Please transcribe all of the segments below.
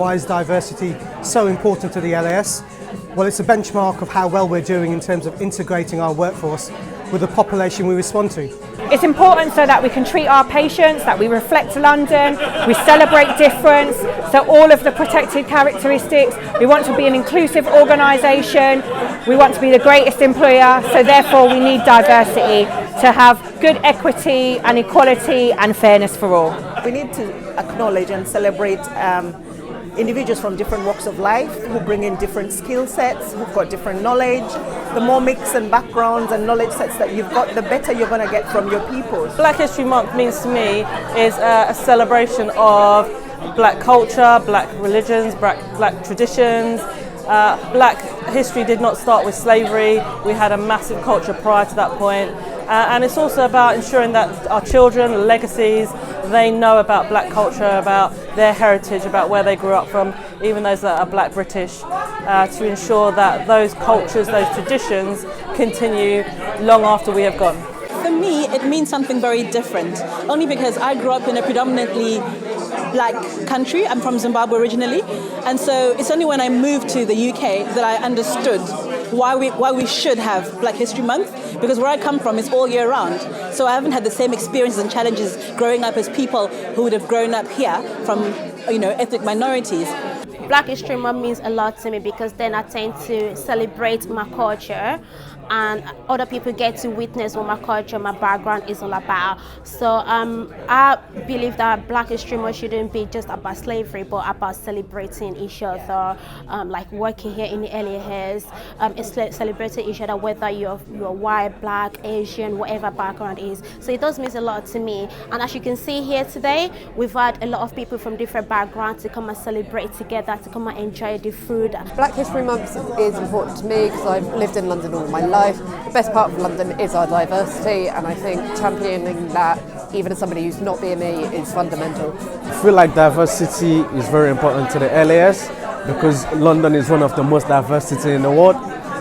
why is diversity so important to the LAS? Well, it's a benchmark of how well we're doing in terms of integrating our workforce with the population we respond to. It's important so that we can treat our patients, that we reflect London, we celebrate difference, so all of the protected characteristics. We want to be an inclusive organisation, we want to be the greatest employer, so therefore we need diversity to have good equity and equality and fairness for all. We need to acknowledge and celebrate individuals from different walks of life who bring in different skill sets, who've got different knowledge. The more mix and backgrounds and knowledge sets that you've got, the better you're going to get from your people. Black History Month means to me is a celebration of black culture, black religions, black traditions. Black history did not start with slavery. We had a massive culture prior to that point. And it's also about ensuring that our children, legacies, they know about black culture, about their heritage, about where they grew up from, even those that are black British, to ensure that those cultures, those traditions continue long after we have gone. For me, it means something very different, only because I grew up in a predominantly black country. I'm from Zimbabwe originally, and so it's only when I moved to the UK that I understood why we should have Black History Month, because where I come from is all year round. So I haven't had the same experiences and challenges growing up as people who would have grown up here from, ethnic minorities. Black History Month means a lot to me because then I tend to celebrate my culture and other people get to witness what my culture, my background is all about. So I believe that Black History Month shouldn't be just about slavery, but about celebrating each other, like working here in the LAS, it's celebrating each other, whether you're white, black, Asian, whatever background is. So it does mean a lot to me. And as you can see here today, we've had a lot of people from different backgrounds to come and celebrate together, to come and enjoy the food. Black History Month is important to me because I've lived in London all my life. The best part of London is our diversity, and I think championing that, even as somebody who's not BME, is fundamental. I feel like diversity is very important to the LAS because London is one of the most diversity in the world,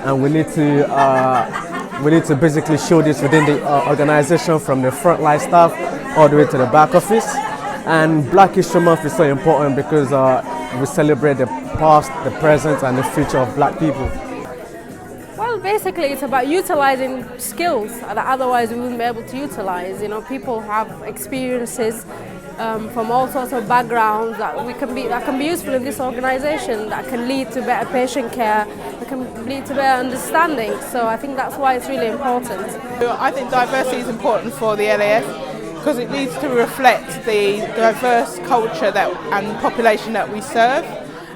and we need to basically show this within the organisation, from the frontline staff all the way to the back office. And Black History Month is so important because we celebrate the past, the present and the future of black people. Well, basically it's about utilising skills that otherwise we wouldn't be able to utilise. People have experiences from all sorts of backgrounds that can be useful in this organisation, that can lead to better patient care, that can lead to better understanding. So I think that's why it's really important. I think diversity is important for the LAS because it needs to reflect the diverse culture and population that we serve.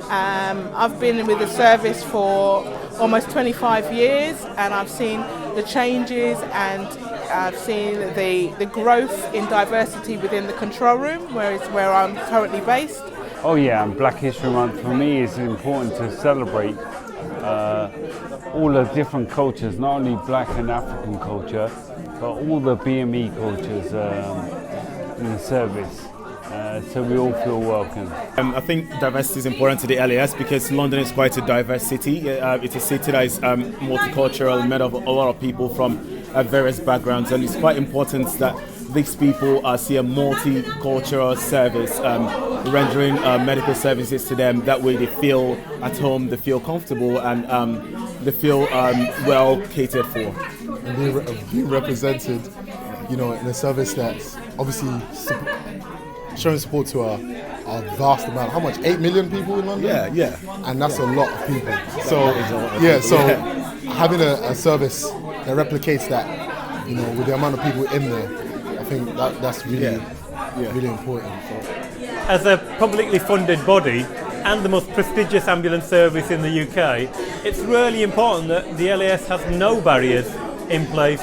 I've been with the service for almost 25 years, and I've seen the changes and I've seen the growth in diversity within the control room, where I'm currently based. Oh yeah, and Black History Month for me is important to celebrate all the different cultures, not only black and African culture, but all the BME cultures in the service. So we all feel welcome. I think diversity is important to the LAS because London is quite a diverse city. It's a city that is multicultural, made of a lot of people from various backgrounds, and it's quite important that these people see a multicultural service, rendering medical services to them. That way they feel at home, they feel comfortable, and they feel well catered for. And being represented, in a service that's obviously showing support to a vast amount. How much? 8 million people in London? Yeah. And that's a lot of people. So having a service that replicates that, with the amount of people in there, I think that's really important. As a publicly funded body and the most prestigious ambulance service in the UK, it's really important that the LAS has no barriers in place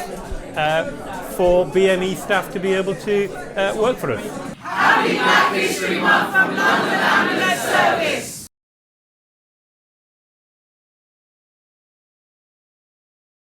for BME staff to be able to work for us. Happy Black History Month from London Ambulance Service!